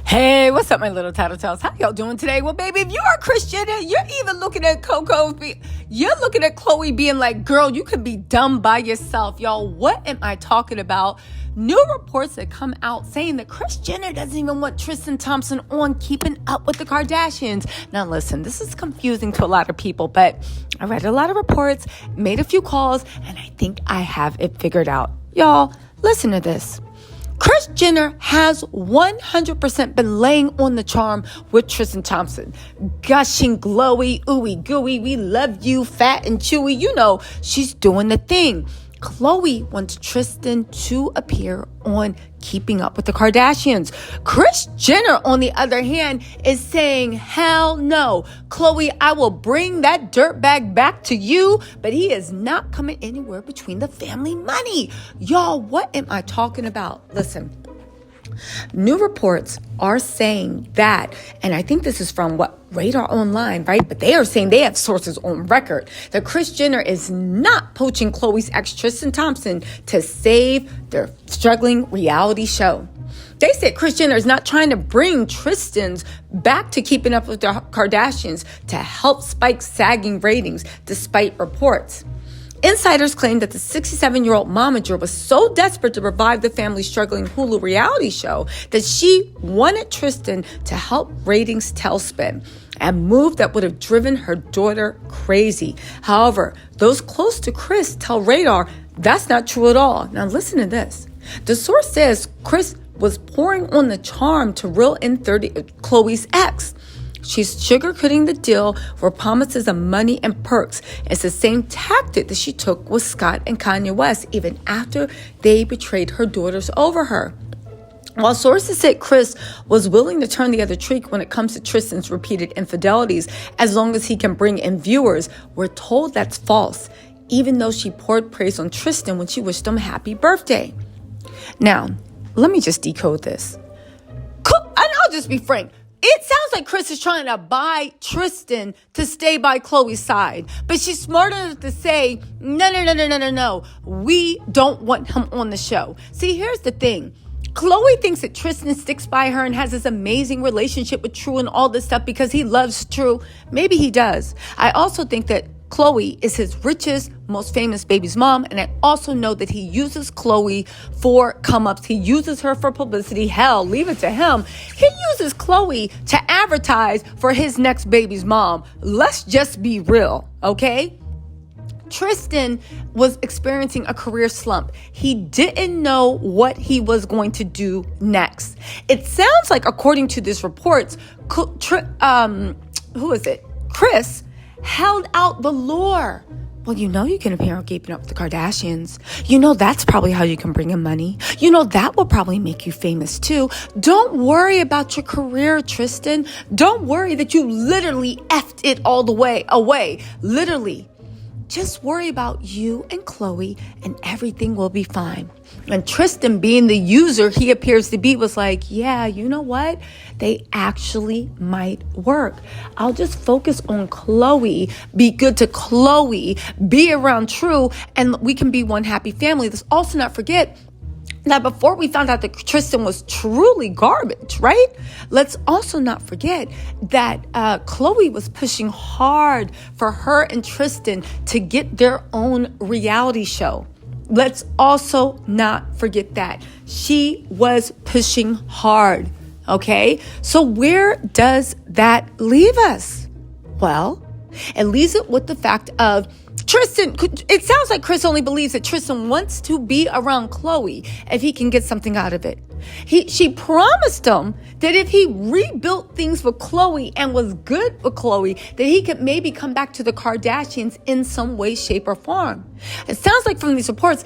Hey, what's up, my little TisaTells? How y'all doing today? Well, baby, if you are a Christian and you're even looking at you're looking at Khloe being like, girl, you could be dumb by yourself. Y'all, what am I talking about? New reports that come out saying that Kris Jenner doesn't even want Tristan Thompson on Keeping Up with the Kardashians. Now, listen, this is confusing to a lot of people, but I read a lot of reports, made a few calls, and I think I have it figured out. Y'all, listen to this. Kris Jenner has 100% been laying on the charm with Tristan Thompson. Gushing, glowy, ooey gooey, we love you, fat and chewy. You know, she's doing the thing. Khloe wants Tristan to appear on Keeping Up with the Kardashians. Kris Jenner, on the other hand, is saying, hell no. Khloe, I will bring that dirtbag back to you, but he is not coming anywhere between the family money. Y'all, what am I talking about? Listen. New reports are saying that, and I think this is from Radar Online, right? But they are saying they have sources on record that Kris Jenner is not poaching Khloe's ex Tristan Thompson to save their struggling reality show. They said Kris Jenner is not trying to bring Tristan's back to Keeping Up with the Kardashians to help spike sagging ratings, despite reports. Insiders claim that the 67-year-old momager was so desperate to revive the family's struggling Hulu reality show that she wanted Tristan to help ratings tailspin, a move that would have driven her daughter crazy. However, those close to Kris tell Radar that's not true at all. Now listen to this. The source says Kris was pouring on the charm to reel in Khloe's ex. She's sugarcoating the deal for promises of money and perks. It's the same tactic that she took with Scott and Kanye West, even after they betrayed her daughters over her. While sources said Kris was willing to turn the other cheek when it comes to Tristan's repeated infidelities, as long as he can bring in viewers, we're told that's false, even though she poured praise on Tristan when she wished him happy birthday. Now, let me just decode this. And I'll just be frank. It sounds like Kris is trying to buy Tristan to stay by Khloe's side. But she's smart enough to say, no. We don't want him on the show. See, here's the thing. Khloe thinks that Tristan sticks by her and has this amazing relationship with True and all this stuff because he loves True. Maybe he does. I also think that Khloe is his richest, most famous baby's mom. And I also know that he uses Khloe for come-ups. He uses her for publicity. Hell, leave it to him. He uses Khloe to advertise for his next baby's mom. Let's just be real, okay? Tristan was experiencing a career slump. He didn't know what he was going to do next. It sounds like, according to this reports, Kris held out the lure. Well, you know you can appear on Keeping Up with the Kardashians. You know that's probably how you can bring in money. You know that will probably make you famous too. Don't worry about your career, Tristan. Don't worry that you literally effed it all the way away. Literally. Just worry about you and Khloe and everything will be fine. And Tristan, being the user he appears to be, was like, yeah, you know what? They actually might work. I'll just focus on Khloe, be good to Khloe, be around True, and we can be one happy family. Let's also not forget that before we found out that Tristan was truly garbage, right? Let's also not forget that Khloe was pushing hard for her and Tristan to get their own reality show. Let's also not forget that. She was pushing hard, okay? So where does that leave us? Well, it leaves it with the fact of Tristan. It sounds like Kris only believes that Tristan wants to be around Khloe if he can get something out of it. She promised him that if he rebuilt things with Khloe and was good with Khloe, that he could maybe come back to the Kardashians in some way, shape, or form. It sounds like from these reports,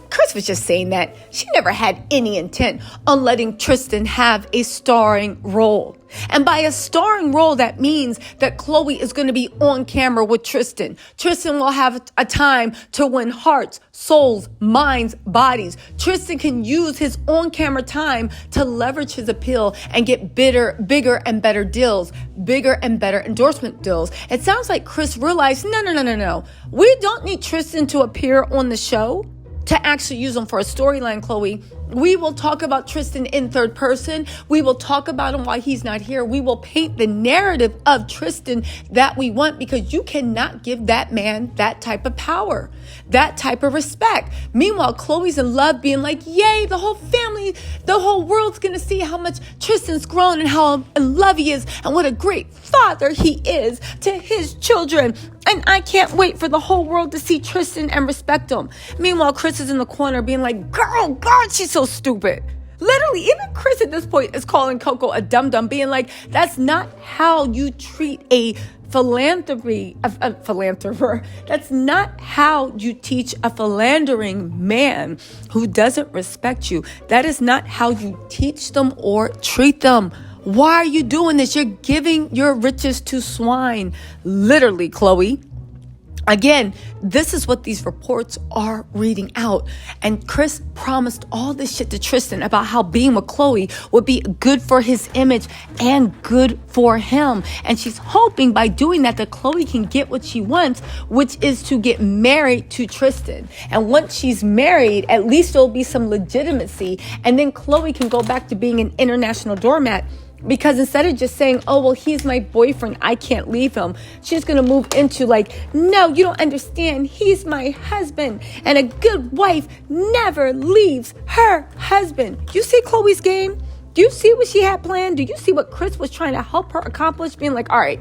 Kris was just saying that she never had any intent on letting Tristan have a starring role. And by a starring role, that means that Khloe is going to be on camera with Tristan. Tristan will have a time to win hearts, souls, minds, bodies. Tristan can use his on-camera time to leverage his appeal and get bigger and better deals, bigger and better endorsement deals. It sounds like Kris realized, no. We don't need Tristan to appear on the show to actually use him for a storyline, Khloe. We will talk about Tristan in third person. We will talk about him while he's not here. We will paint the narrative of Tristan that we want, because you cannot give that man that type of power, that type of respect. Meanwhile, Khloe's in love, being like, yay, the whole family, the whole world's going to see how much Tristan's grown and how in love he is and what a great father he is to his children. And I can't wait for the whole world to see Tristan and respect him. Meanwhile, Kris is in the corner being like, girl, God, she's so stupid. Literally, even Kris at this point is calling Coco a dum-dum, being like, that's not how you treat a philanderer. That's not how you teach a philandering man who doesn't respect you. That is not how you teach them or treat them. Why are you doing this? You're giving your riches to swine. Literally, Khloe. Again, this is what these reports are reading out. And Kris promised all this shit to Tristan about how being with Khloe would be good for his image and good for him. And she's hoping by doing that Khloe can get what she wants, which is to get married to Tristan. And once she's married, at least there'll be some legitimacy. And then Khloe can go back to being an international doormat. Because instead of just saying, oh, well, he's my boyfriend, I can't leave him, she's going to move into like, no, you don't understand. He's my husband. And a good wife never leaves her husband. You see Khloe's game? Do you see what she had planned? Do you see what Kris was trying to help her accomplish? Being like, all right,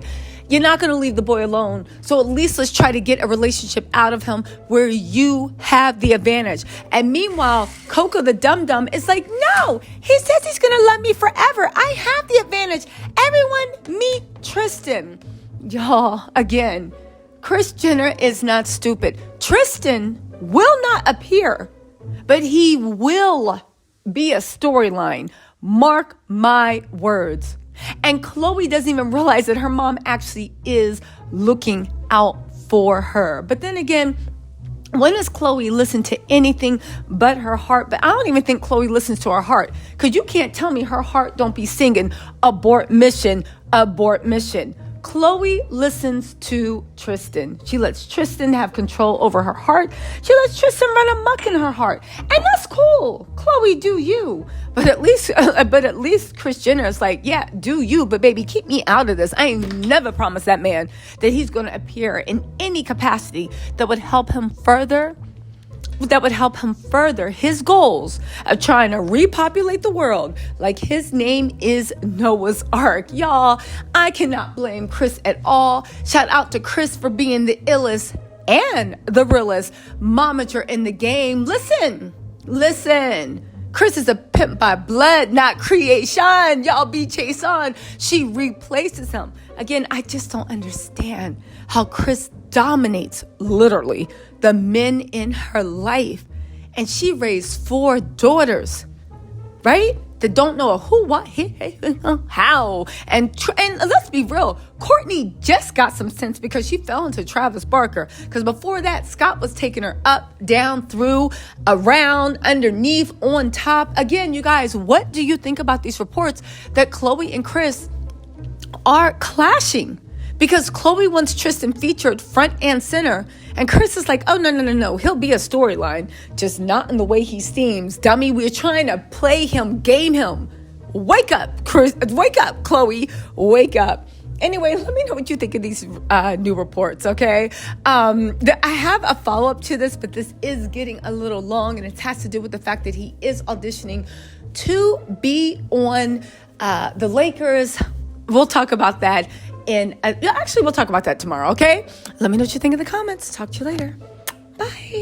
you're not going to leave the boy alone. So at least let's try to get a relationship out of him where you have the advantage. And meanwhile, Coco the dum-dum is like, no, he says he's going to love me forever. I have the advantage. Everyone meet Tristan. Y'all, again, Kris Jenner is not stupid. Tristan will not appear, but he will be a storyline. Mark my words. And Khloe doesn't even realize that her mom actually is looking out for her. But then again, when does Khloe listen to anything but her heart? But I don't even think Khloe listens to her heart, because you can't tell me her heart don't be singing abort mission, abort mission. Khloe listens to Tristan. She lets Tristan have control over her heart. She lets Tristan run amok in her heart. And that's cool. Khloe, do you. But at least Kris Jenner is like, yeah, do you. But baby, keep me out of this. I ain't never promised that man that he's going to appear in any capacity that would help him further his goals of trying to repopulate the world like his name is Noah's Ark. Y'all, I cannot blame Kris at all. Shout out to Kris for being the illest and the realest momager in the game. Listen. Kris is a pimp by blood, not creation. Y'all be chase on. She replaces him. Again, I just don't understand how Kris dominates literally the men in her life. And she raised 4 daughters, right? That don't know who, what, how. And let's be real, Kourtney just got some sense because she fell into Travis Barker. Because before that, Scott was taking her up, down, through, around, underneath, on top. Again, you guys, what do you think about these reports that Khloe and Kris are clashing? Because Khloe wants Tristan featured front and center. And Kris is like, oh, no. He'll be a storyline, just not in the way he seems. Dummy, we're trying to play him, game him. Wake up, Kris. Wake up, Khloe. Wake up. Anyway, let me know what you think of these new reports, okay? I have a follow-up to this, but this is getting a little long, and it has to do with the fact that he is auditioning to be on the Lakers. We'll talk about that. And actually, we'll talk about that tomorrow, okay? Let me know what you think in the comments. Talk to you later. Bye.